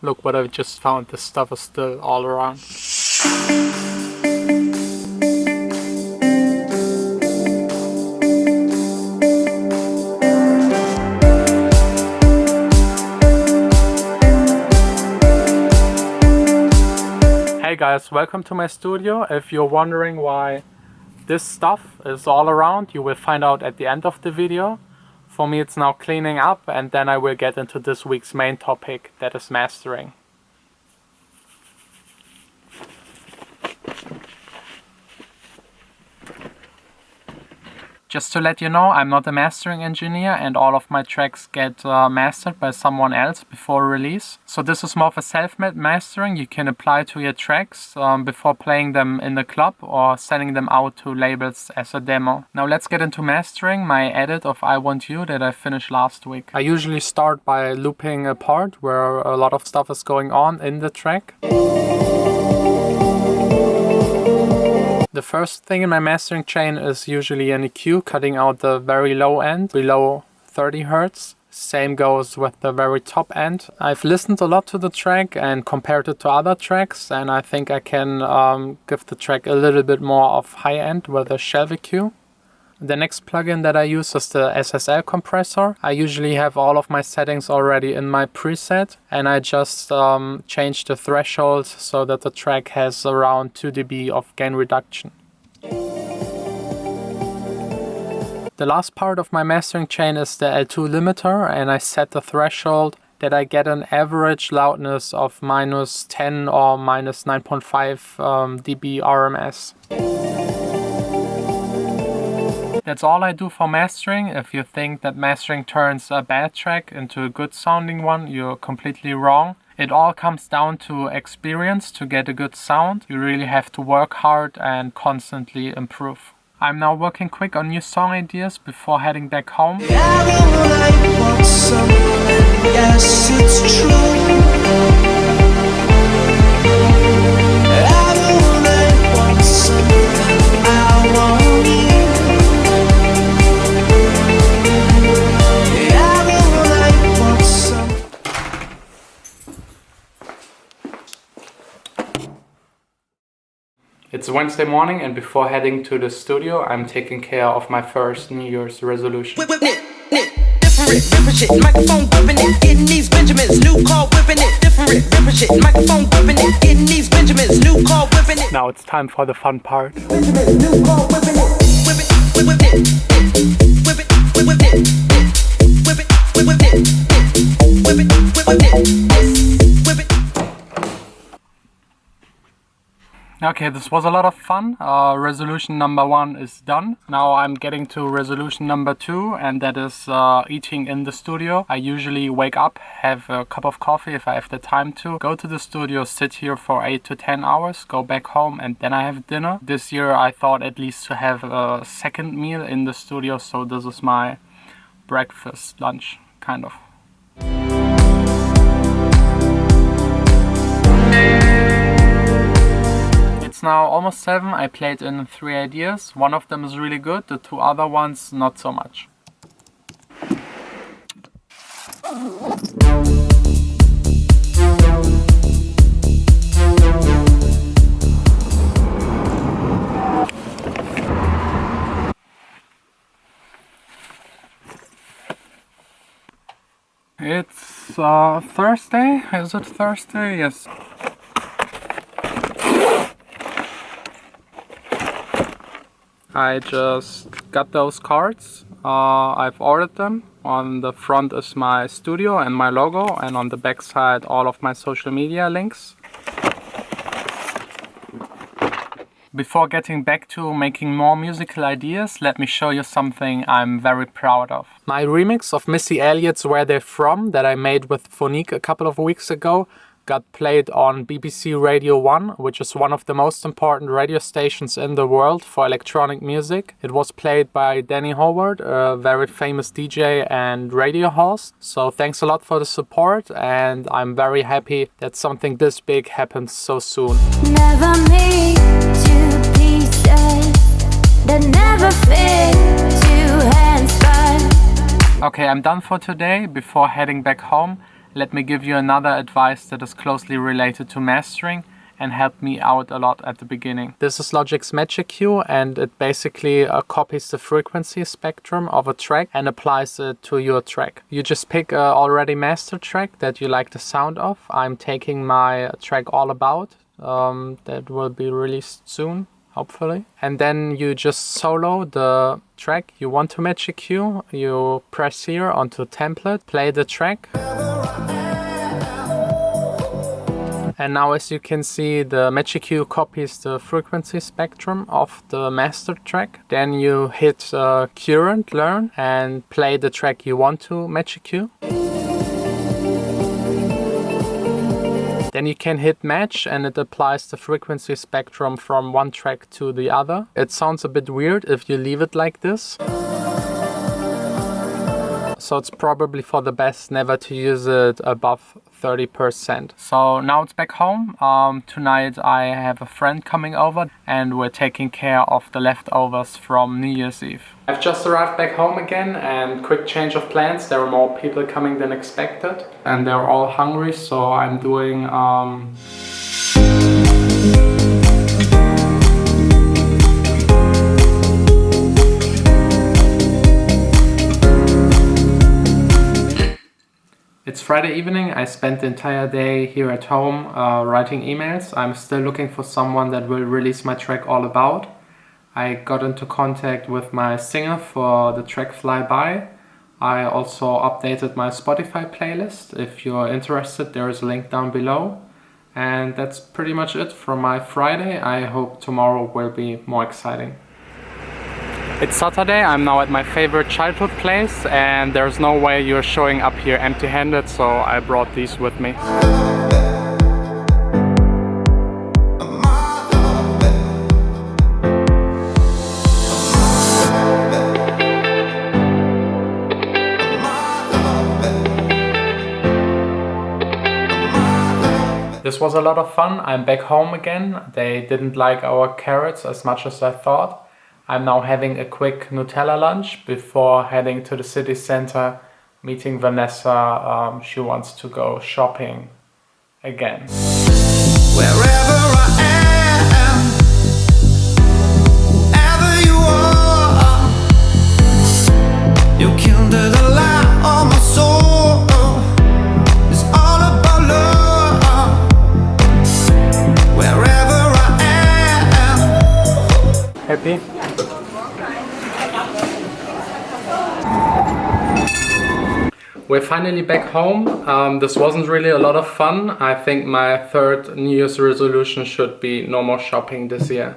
Look what I just found, this stuff is still all around. Hey guys, welcome to my studio. If you're wondering why this stuff is all around, you will find out at the end of the video. For me it's now cleaning up, and then I will get into this week's main topic, that is mastering. Just to let you know, I'm not a mastering engineer and all of my tracks get mastered by someone else before release. So this is more of a self-made mastering you can apply to your tracks before playing them in the club or sending them out to labels as a demo. Now let's get into mastering my edit of I Want You that I finished last week. I usually start by looping a part where a lot of stuff is going on in the track. The first thing in my mastering chain is usually an EQ, cutting out the very low end, below 30 Hz. Same goes with the very top end. I've listened a lot to the track and compared it to other tracks, and I think I can give the track a little bit more of high end with a shelf EQ. The next plugin that I use is the SSL compressor. I usually have all of my settings already in my preset, and I just change the threshold so that the track has around 2 dB of gain reduction. The last part of my mastering chain is the L2 limiter, and I set the threshold that I get an average loudness of -10 or -9.5 dB RMS. That's all I do for mastering. If you think that mastering turns a bad track into a good sounding one, you're completely wrong. It all comes down to experience to get a good sound. You really have to work hard and constantly improve. I'm now working quick on new song ideas before heading back home. Yes, it's true. It's Wednesday morning, and before heading to the studio, I'm taking care of my first New Year's resolution. Now it's time for the fun part. Okay, this was a lot of fun. Resolution number 1 is done. Now I'm getting to resolution number 2, and that is eating in the studio. I usually wake up, have a cup of coffee if I have the time to, go to the studio, sit here for 8 to 10 hours, go back home, and then I have dinner. This year I thought at least to have a second meal in the studio, so this is my breakfast, lunch, kind of. It's now almost 7. I played in 3 ideas. One of them is really good, the 2 other ones not so much. It's Thursday. Is it Thursday? Yes. I just got those cards. I've ordered them. On the front is my studio and my logo, and on the back side all of my social media links. Before getting back to making more musical ideas, let me show you something I'm very proud of. My remix of Missy Elliott's Where They're From that I made with Phonique a couple of weeks ago got played on BBC Radio 1, which is one of the most important radio stations in the world for electronic music. It was played by Danny Howard, a very famous DJ and radio host. So thanks a lot for the support, and I'm very happy that something this big happens so soon. Never made to pieces that never fit two hands but Okay, I'm done for today. Before heading back home, let me give you another advice that is closely related to mastering and helped me out a lot at the beginning. This is Logic's Magic Cue, and it basically copies the frequency spectrum of a track and applies it to your track. You just pick an already mastered track that you like the sound of. I'm taking my track All About, that will be released soon, hopefully. And then you just solo the track you want to Magic Cue. You press here onto template, play the track. And now, as you can see, the Magic Cue copies the frequency spectrum of the mastered track. Then you hit current, learn, and play the track you want to Magic Cue. Then you can hit match and it applies the frequency spectrum from one track to the other. It sounds a bit weird if you leave it like this. So it's probably for the best never to use it above 30%. So now it's back home. Tonight I have a friend coming over and we're taking care of the leftovers from New Year's Eve. I've just arrived back home again and quick change of plans. There are more people coming than expected and they're all hungry, so I'm doing It's Friday evening. I spent the entire day here at home writing emails. I'm still looking for someone that will release my track All About. I got into contact with my singer for the track Fly By. I also updated my Spotify playlist. If you're interested, there is a link down below. And that's pretty much it from my Friday. I hope tomorrow will be more exciting. It's Saturday, I'm now at my favorite childhood place and there's no way you're showing up here empty-handed, so I brought these with me. This was a lot of fun. I'm back home again. They didn't like our carrots as much as I thought. I'm now having a quick Nutella lunch before heading to the city center, meeting Vanessa. She wants to go shopping again. Wherever I am, wherever you are, you kindle the light on my soul. It's all about love. Wherever I am. Happy? We're finally back home. This wasn't really a lot of fun. I think my third New Year's resolution should be no more shopping this year.